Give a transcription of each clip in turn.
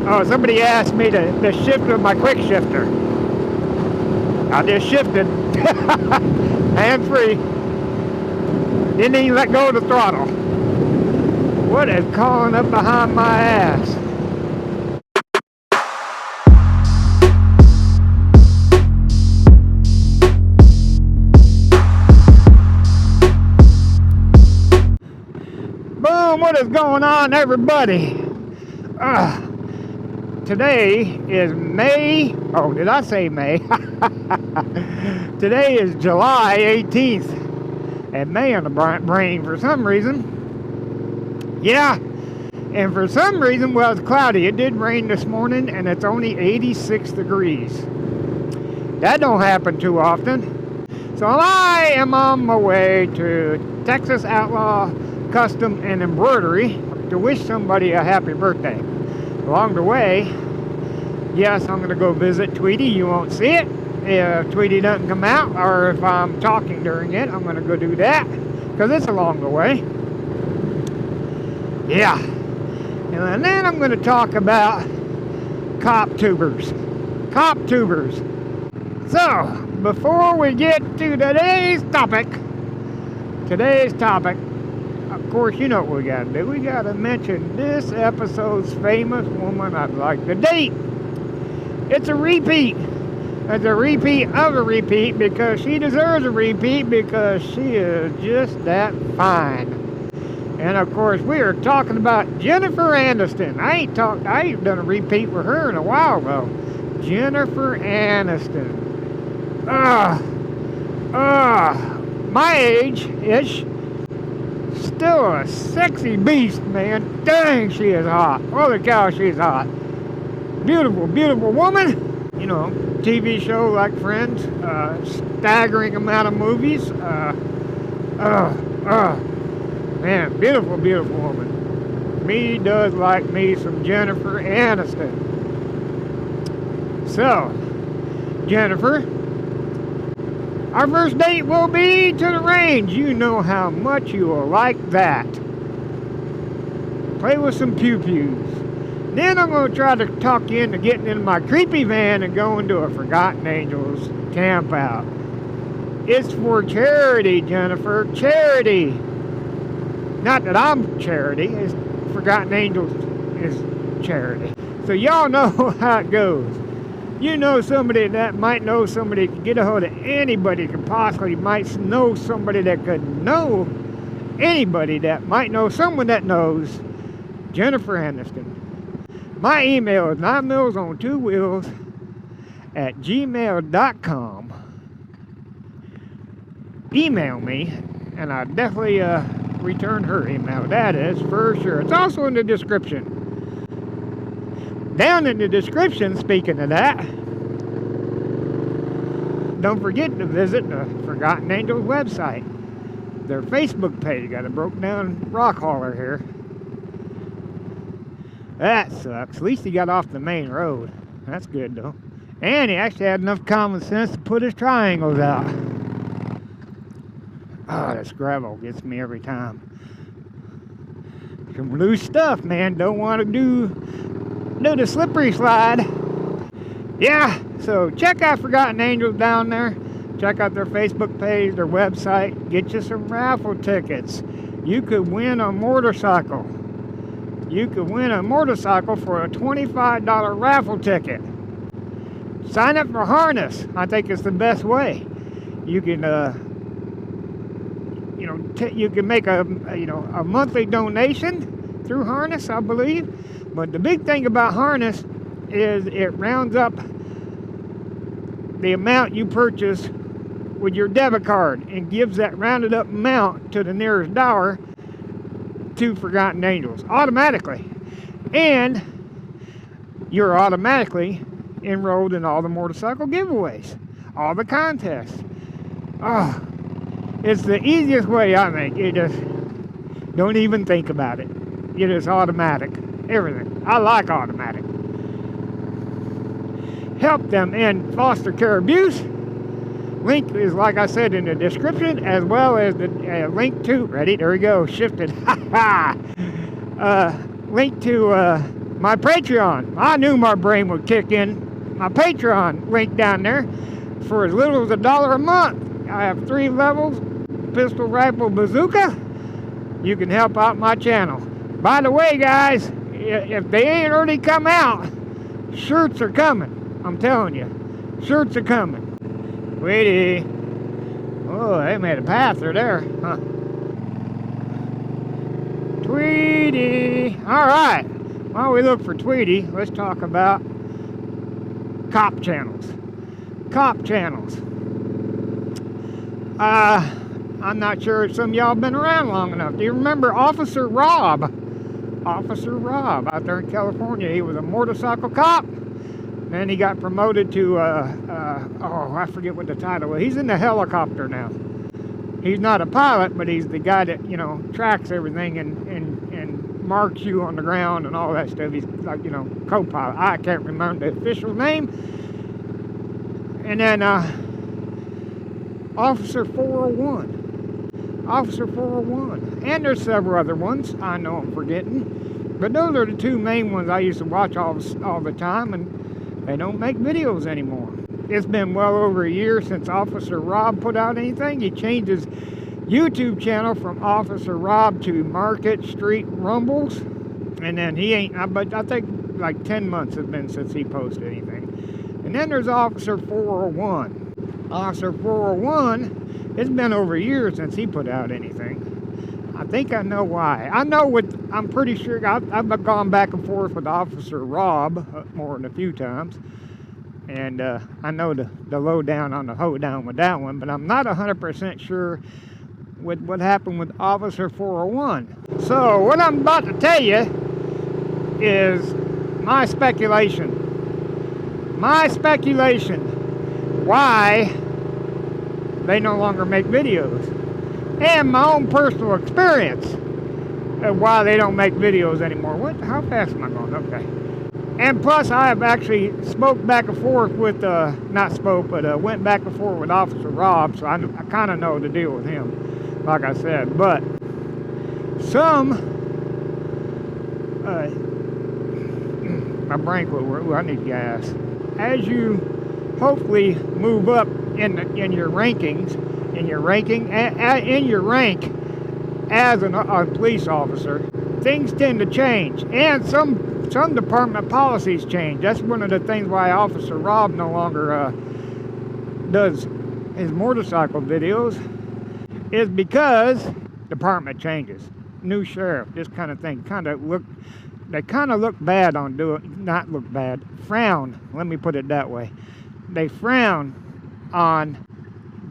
Oh, somebody asked me to shift with my quick shifter. I just shifted. Hand free. Didn't even let go of the throttle. What is calling up behind my ass? Boom, what is going on, everybody? Today is May. Oh, did I say May? Today is July 18th. And May on the brain for some reason. Yeah. And for some reason, well, it's cloudy. It did rain this morning, and it's only 86 degrees. That don't happen too often. So I am on my way to Texas Outlaw Custom and Embroidery to wish somebody a happy birthday. Along the way, yes, I'm going to go visit Tweety. You won't see it if Tweety doesn't come out, or if I'm talking during it, I'm going to go do that, because it's along the way. Yeah. And then I'm going to talk about cop tubers. Cop tubers. So, before we get to today's topic, of course, you know what we got to do. We got to mention this episode's famous woman I'd like to date. It's a repeat. It's a repeat of a repeat, because she deserves a repeat, because she is just that fine. And of course, we are talking about Jennifer Aniston. I ain't done a repeat with her in a while though. Jennifer Aniston. My age-ish. Still a sexy beast, man. Dang, she is hot. Holy cow, she's hot. Beautiful, beautiful woman. You know, TV show like Friends. Staggering amount of movies. Man, beautiful, beautiful woman. Me does like me some Jennifer Aniston. So, Jennifer, our first date will be to the range. You know how much you will like that. Play with some pew-pews. Then I'm going to try to talk you into getting in my creepy van and going to a Forgotten Angels camp out. It's for charity, Jennifer. Charity. Not that I'm charity. It's Forgotten Angels is charity. So y'all know how it goes. You know somebody that might know somebody, could get a hold of anybody, could possibly might know somebody that could know anybody that might know someone that knows Jennifer Aniston. My email is 9millsonTwoWheels at gmail.com. Email me, and I'll definitely return her email. That is for sure. It's also in the description. Down in the description, speaking of that, don't forget to visit the Forgotten Angels website. Their Facebook page. Got a broke down rock hauler here. That sucks. At least he got off the main road. That's good though. And he actually had enough common sense to put his triangles out. This gravel gets me every time. Some loose stuff, man. Don't want to do the slippery slide. Yeah, so check out Forgotten Angels down there. Check out their Facebook page, their website. Get you some raffle tickets. You could win a motorcycle. You could win a motorcycle for a $25 raffle ticket. Sign up for harness. I think it's the best way. You can, you can make a monthly donation through harness, I believe. But the big thing about harness is it rounds up the amount you purchase with your debit card and gives that rounded up amount to the nearest dollar to Forgotten Angels automatically. And you're automatically enrolled in all the motorcycle giveaways, all the contests. It's the easiest way, I think. You just don't even think about it. It is automatic. Everything. I like automatic. Help them end foster care abuse. Link is, like I said, in the description, as well as the link to, ready, there we go, shifted. Link to my Patreon. I knew my brain would kick in. My Patreon link down there for as little as $1 a month. I have 3 levels, pistol, rifle, bazooka. You can help out my channel. By the way, guys, if they ain't already come out, shirts are coming. I'm telling you, shirts are coming. Tweety. Oh, they made a path through there, huh? Tweety. All right. While we look for Tweety, let's talk about cop channels. Cop channels. I'm not sure if some of y'all have been around long enough. Do you remember Officer Rob? Officer Rob out there in California. He was a motorcycle cop. Then he got promoted to, oh, I forget what the title was. He's in the helicopter now. He's not a pilot, but he's the guy that, you know, tracks everything and marks you on the ground and all that stuff. He's like, you know, co-pilot. I can't remember the official name. And then Officer 401. Officer 401. And there's several other ones I know I'm forgetting. But those are the 2 main ones I used to watch all the time, and they don't make videos anymore. It's been well over a year since Officer Rob put out anything. He changed his YouTube channel from Officer Rob to Market Street Rumbles. And then he ain't, but I think like 10 months has been since he posted anything. And then there's Officer 401. Officer 401, it's been over a year since he put out anything. I think I know why. I'm pretty sure I've gone back and forth with Officer Rob more than a few times. And I know the lowdown on the hoedown with that one, but I'm not 100% sure with what happened with Officer 401. So what I'm about to tell you is my speculation. My speculation why they no longer make videos. And my own personal experience of why they don't make videos anymore. What? How fast am I going? Okay. And plus, I have actually spoke back and forth with, not spoke, but went back and forth with Officer Rob, so I kind of know the deal with him, like I said. But some, my brain quit working. I need gas. As you hopefully move up in your rankings, in your rank as a police officer, things tend to change, and some department policies change. That's one of the things why Officer Rob no longer does his motorcycle videos, is because department changes, new sheriff, this kind of thing. They kind of look bad on not look bad, frown. Let me put it that way. They frown on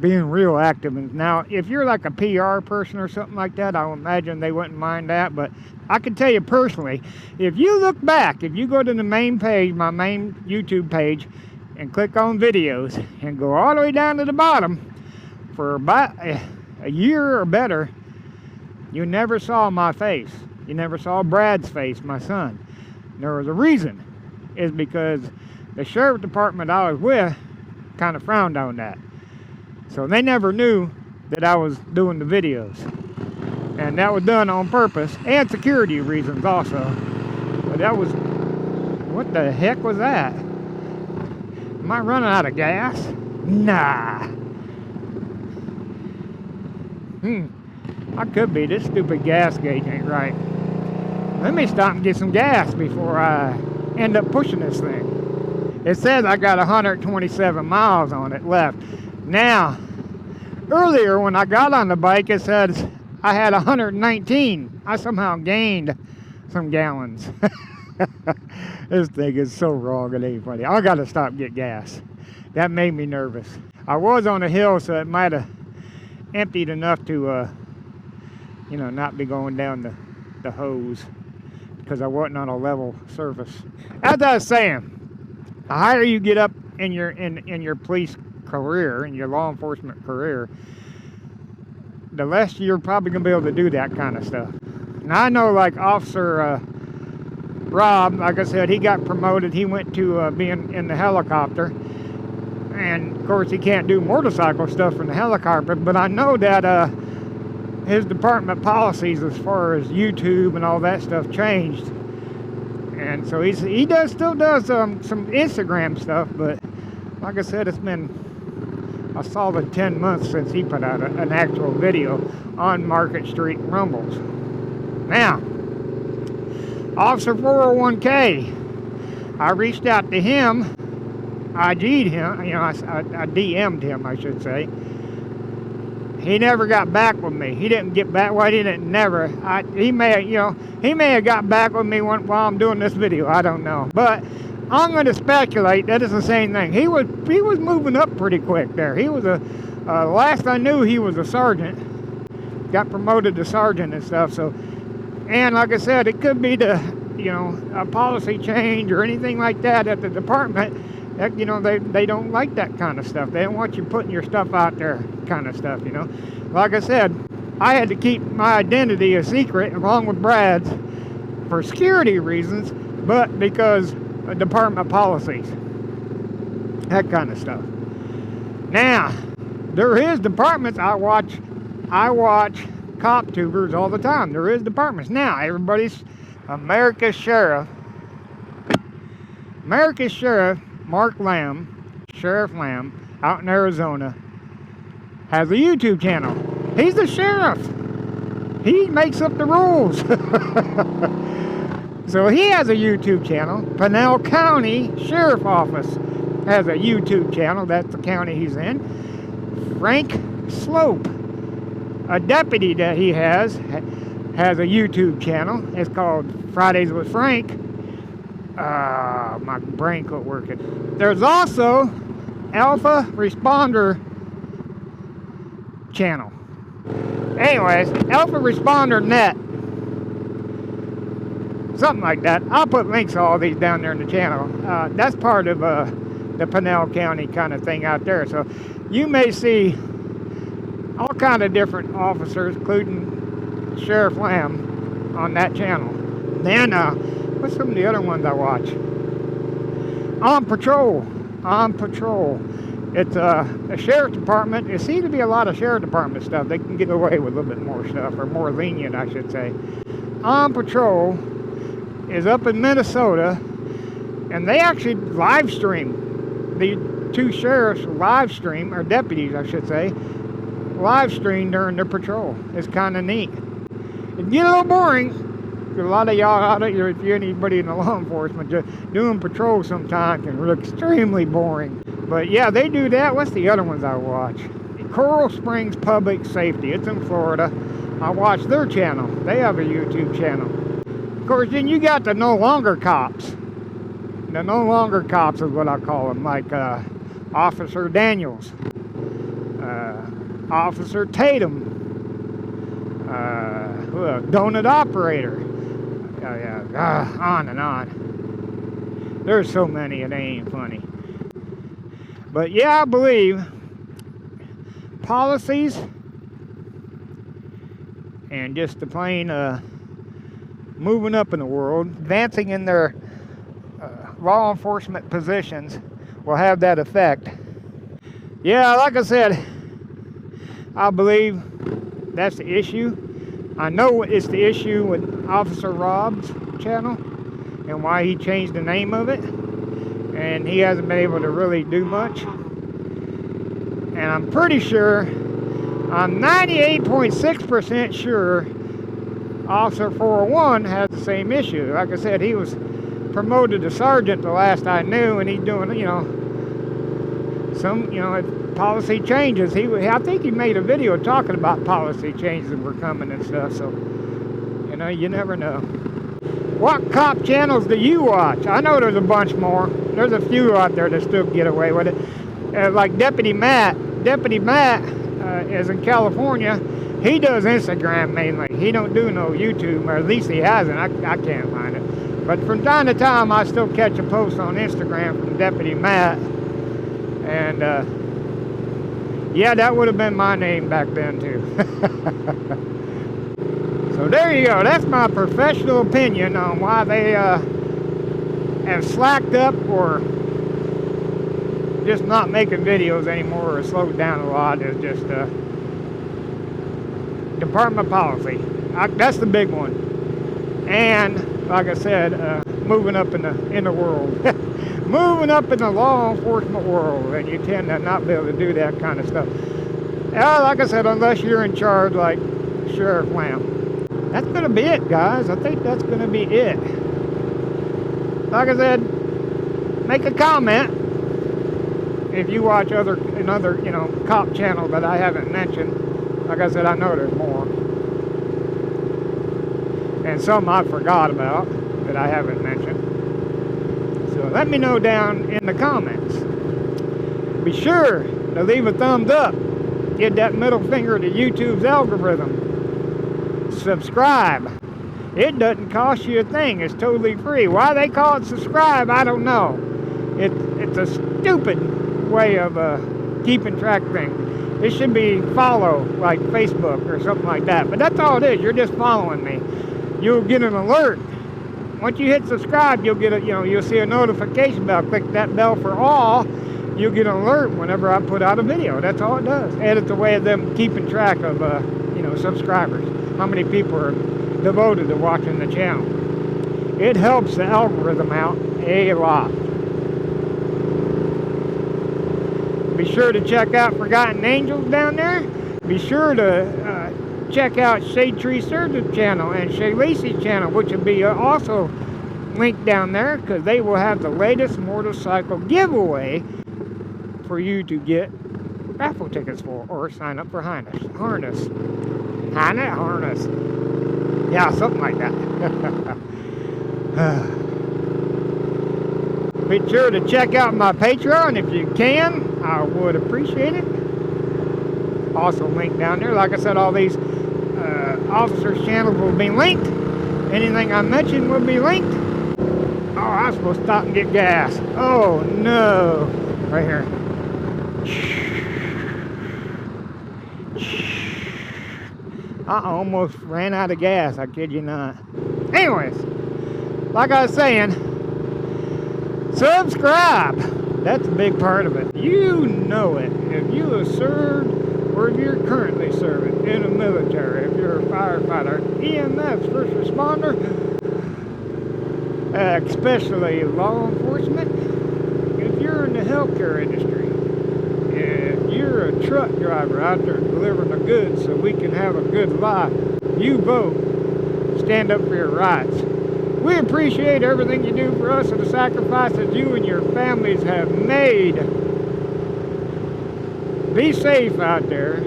being real active. And now, if you're like a PR person or something like that, I would imagine they wouldn't mind that. But I can tell you personally, if you look back, if you go to the main page, my main YouTube page, and click on videos, and go all the way down to the bottom, for about a year or better, you never saw my face. You never saw Brad's face, my son. There was a reason. Is because the sheriff department I was with kind of frowned on that. So they never knew that I was doing the videos. And that was done on purpose, and security reasons also. But that was, what the heck was that? Am I running out of gas? Nah. I could be. This stupid gas gauge ain't right. Let me stop and get some gas before I end up pushing this thing. It says I got 127 miles on it left. Now, earlier when I got on the bike, it says I had 119. I somehow gained some gallons. This thing is so wrong, it ain't funny. I gotta stop and get gas. That made me nervous. I was on a hill, so it might have emptied enough to, not be going down the hose, because I wasn't on a level surface. As I was saying, the higher you get up in your police career, in your law enforcement career, the less you're probably going to be able to do that kind of stuff. Now, I know, like Officer Rob, like I said, he got promoted. He went to being in the helicopter. And, of course, he can't do motorcycle stuff from the helicopter. But I know that his department policies as far as YouTube and all that stuff changed. And so he still does some Instagram stuff, but like I said, it's been a solid 10 months since he put out an actual video on Market Street Rumbles. Now, Officer 401k, I reached out to him, I G'd him, I DM'd him, I should say. He never got back with me. He didn't get back. Well, he didn't never. He may have got back with me while I'm doing this video. I don't know. But I'm going to speculate that it's the same thing. He was moving up pretty quick there. He was last I knew, he was a sergeant. Got promoted to sergeant and stuff. So, and like I said, it could be a policy change or anything like that at the department. That, they don't like that kind of stuff. They don't want you putting your stuff out there kind of stuff, Like I said, I had to keep my identity a secret along with Brad's for security reasons, but because of department policies. That kind of stuff. Now, there is departments. I watch cop tubers all the time. There is departments. Now, everybody's America's Sheriff, Mark Lamb, Sheriff Lamb, out in Arizona, has a YouTube channel. He's the sheriff. He makes up the rules. So he has a YouTube channel. Pinell County Sheriff Office has a YouTube channel. That's the county he's in. Frank Slope, a deputy that he has a YouTube channel. It's called Fridays with Frank. My brain quit working. There's also Alpha Responder channel. Anyways, Alpha Responder Net. Something like that. I'll put links to all these down there in the channel. That's part of the Pinell County kind of thing out there. So you may see all kind of different officers, including Sheriff Lamb, on that channel. Then, what's some of the other ones I watch? On Patrol. It's a sheriff's department. It seems to be a lot of sheriff department stuff. They can get away with a little bit more stuff, or more lenient, I should say. On Patrol is up in Minnesota, and they actually live stream. The two sheriffs live stream, or deputies, I should say, live stream during their patrol. It's kind of neat. It get a little boring. A lot of y'all out there, if you're anybody in the law enforcement, just doing patrol sometimes can look extremely boring. But yeah, they do that. What's the other ones I watch? Coral Springs Public Safety. It's in Florida. I watch their channel. They have a YouTube channel. Of course, then you got the no longer cops. The no longer cops is what I call them, like Officer Daniels, Officer Tatum, Donut Operator. On and on. There's so many, it ain't funny. But yeah, I believe policies and just the plain moving up in the world, advancing in their law enforcement positions will have that effect. Yeah, like I said, I believe that's the issue. I know it's the issue with Officer Rob's channel and why he changed the name of it, and he hasn't been able to really do much. And I'm pretty sure, I'm 98.6% sure Officer 401 has the same issue. Like I said, he was promoted to sergeant the last I knew, and he's doing, some, policy changes. I think he made a video talking about policy changes that were coming and stuff, so, you never know. What cop channels do you watch? I know there's a bunch more. There's a few out there that still get away with it. Like Deputy Matt. Deputy Matt is in California. He does Instagram mainly. He don't do no YouTube, or at least he hasn't. I can't find it. But from time to time, I still catch a post on Instagram from Deputy Matt. And, yeah, that would have been my name back then, too. So there you go. That's my professional opinion on why they have slacked up or just not making videos anymore, or slowed down a lot. Is just department policy. That's the big one. And like I said, moving up in the world. Moving up in the law enforcement world, and you tend to not be able to do that kind of stuff. Like I said, unless you're in charge like Sheriff Lamb. That's going to be it, guys. I think that's going to be it. Like I said, make a comment if you watch another, you know, cop channel that I haven't mentioned. Like I said, I know there's more. And some I forgot about that I haven't mentioned. So let me know down in the comments. Be sure to leave a thumbs up. Give that middle finger to YouTube's algorithm. Subscribe. It doesn't cost you a thing. It's totally free. Why they call it subscribe, I don't know. It's a stupid way of keeping track of things. It should be follow, like Facebook or something like that. But that's all it is. You're just following me. You'll get an alert. Once you hit subscribe, you'll get you'll see a notification bell. Click that bell for all. You'll get an alert whenever I put out a video. That's all it does. And it's a way of them keeping track of subscribers. How many people are devoted to watching the channel. It helps the algorithm out a lot. Be sure to check out Forgotten Angels down there. Be sure to check out Shade Tree Surgeon's channel and Shay Lacey's channel, which will be also linked down there, because they will have the latest motorcycle giveaway for you to get raffle tickets for, or sign up for harness. Yeah, something like that. Be sure to check out my Patreon if you can. I would appreciate it. Also linked down there. Like I said, all these officers' channels will be linked. Anything I mentioned will be linked. Oh, I'm supposed to stop and get gas. Oh no. Right here. I almost ran out of gas, I kid you not. Anyways, like I was saying, subscribe. That's a big part of it. You know it. If you have served, or if you're currently serving in the military, if you're a firefighter, EMS, first responder, especially law enforcement, if you're in the healthcare industry, if you're a truck driver out there delivering the goods so we can have a good life, you vote. Stand up for your rights. We appreciate everything you do for us and the sacrifices you and your families have made. Be safe out there.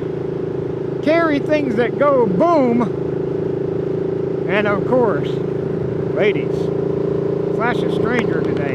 Carry things that go boom. And of course, ladies, flash a stranger today.